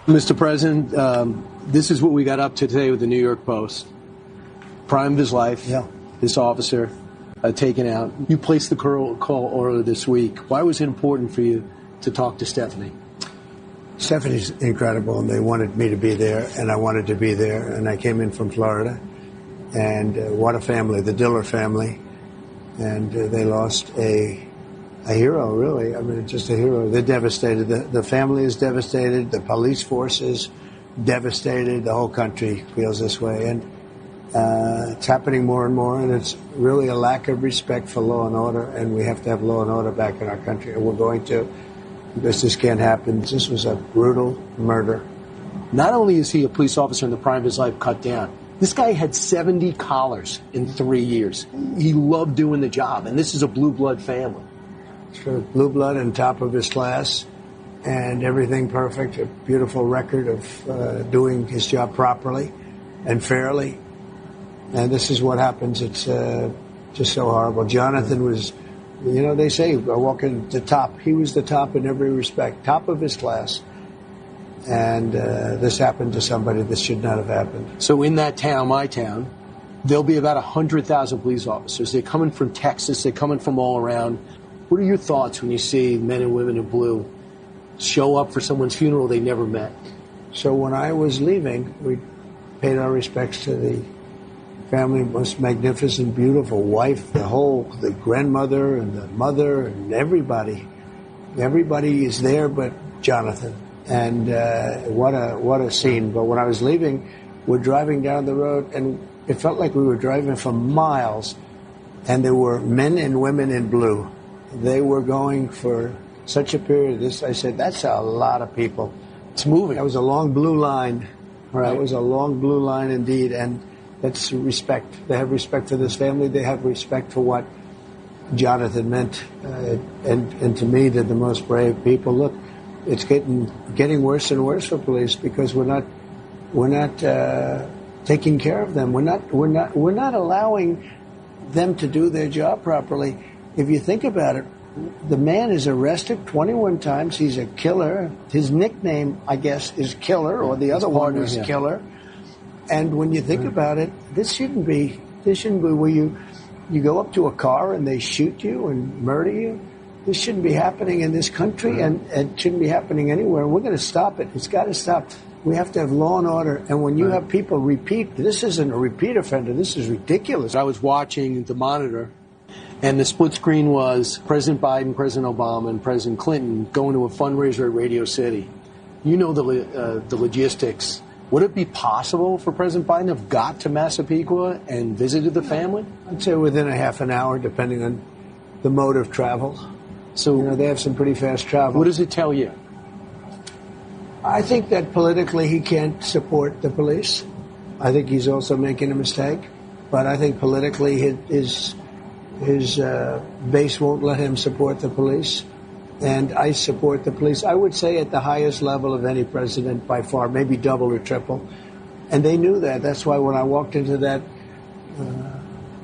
Mr. President, this is what we got up to today with the New York Post. Prime of his life, this officer taken out. You placed the call earlier this week. Why was it important for you to talk to Stephanie? Stephanie's incredible, and they wanted me to be there, and I wanted to be there, and I came in from Florida. And what a family, the Diller family. And they lost a hero, really. I mean, just a hero. They're devastated. The family is devastated. The police force is devastated. The whole country feels this way. And it's happening more and more, and it's really a lack of respect for law and order, and we have to have law and order back in our country. And we're going to, because this can't happen. This was a brutal murder. Not only is he a police officer in the prime of his life cut down, this guy had 70 collars in 3 years. He loved doing the job, and this is a blue blood family. Sure, blue blood and top of his class, and everything perfect. A beautiful record of doing his job properly and fairly. And this is what happens. It's just so horrible. Jonathan was, you know, they say walking the top. He was the top in every respect, top of his class. And this happened to somebody that should not have happened. So in that town, my town, there'll be about 100,000 police officers. They're coming from Texas. They're coming from all around. What are your thoughts when you see men and women in blue show up for someone's funeral they never met? So when I was leaving, we paid our respects to the family, most magnificent, beautiful wife, the grandmother and the mother and everybody. Everybody is there but Jonathan. And what a scene. But when I was leaving, we're driving down the road, and it felt like we were driving for miles, and there were men and women in blue. They were going for such a period. I said, that's a lot of people. It's moving. That was a long blue line. Right. That was a long blue line indeed, and that's respect. They have respect for this family. They have respect for what Jonathan meant. And to me, they're the most brave people. Look, it's getting worse and worse for police because we're not taking care of them. We're not allowing them to do their job properly. If you think about it, the man is arrested 21 times. He's a killer. His nickname, I guess, is Killer, or the other one is Killer. And when you think about it, this shouldn't be where you go up to a car and they shoot you and murder you. This shouldn't be happening in this country, and it shouldn't be happening anywhere. We're going to stop it. It's got to stop. We have to have law and order. And when you have people repeat, this isn't a repeat offender. This is ridiculous. I was watching the monitor, and the split screen was President Biden, President Obama, and President Clinton going to a fundraiser at Radio City. You know the logistics. Would it be possible for President Biden to have got to Massapequa and visited the family? I'd say within a half an hour, depending on the mode of travel. So, you know, they have some pretty fast travel. What does it tell you? I think that politically he can't support the police. I think he's also making a mistake. But I think politically his base won't let him support the police. And I support the police, I would say, at the highest level of any president by far, maybe double or triple. And they knew that. That's why when I walked into that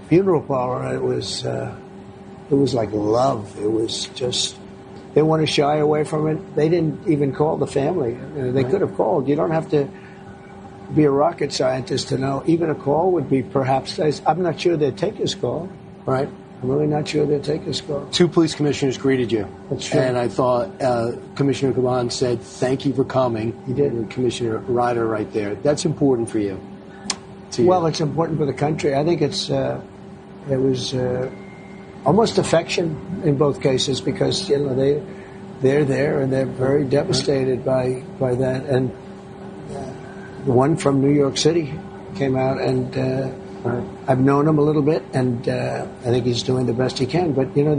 funeral parlor, it was like love. It was just, they want to shy away from it. They didn't even call the family. They could have called. You don't have to be a rocket scientist to know. Even a call would be perhaps, I'm not sure they'd take his call. Right. I'm really not sure they'd take his call. 2 police commissioners greeted you. That's true. And I thought Commissioner Caban said, thank you for coming. He did. And Commissioner Ryder right there. That's important for you. Well, it's important for the country. I think it was almost affection in both cases because, you know, they're there and they're very devastated by that. And the one from New York City came out, and I've known him a little bit, and I think he's doing the best he can. But, you know,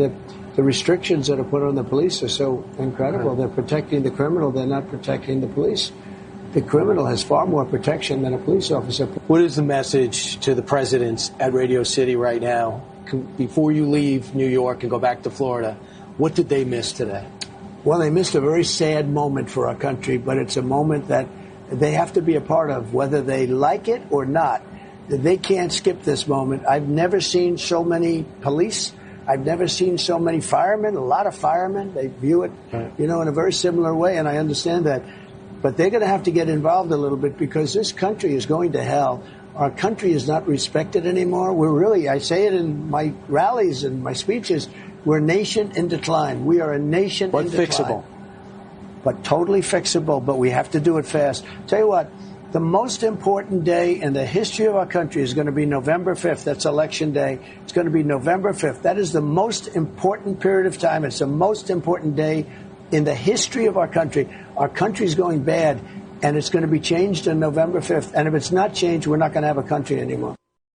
the restrictions that are put on the police are so incredible. They're protecting the criminal. They're not protecting the police. The criminal has far more protection than a police officer. What is the message to the presidents at Radio City right now? Before you leave New York and go back to Florida, what did they miss today? Well, they missed a very sad moment for our country, but it's a moment that they have to be a part of, whether they like it or not. They can't skip this moment. I've never seen so many police. I've never seen so many firemen, a lot of firemen. They view it, you know, in a very similar way, and I understand that. But they're going to have to get involved a little bit because this country is going to hell. Our country is not respected anymore. We're really, I say it in my rallies and my speeches, we're a nation in decline. We are a nation in decline. But fixable. But totally fixable, but we have to do it fast. Tell you what, the most important day in the history of our country is going to be November 5th. That's Election Day. It's going to be November 5th. That is the most important period of time. It's the most important day in the history of our country. Our country's going bad, and it's going to be changed on November 5th. And if it's not changed, we're not going to have a country anymore.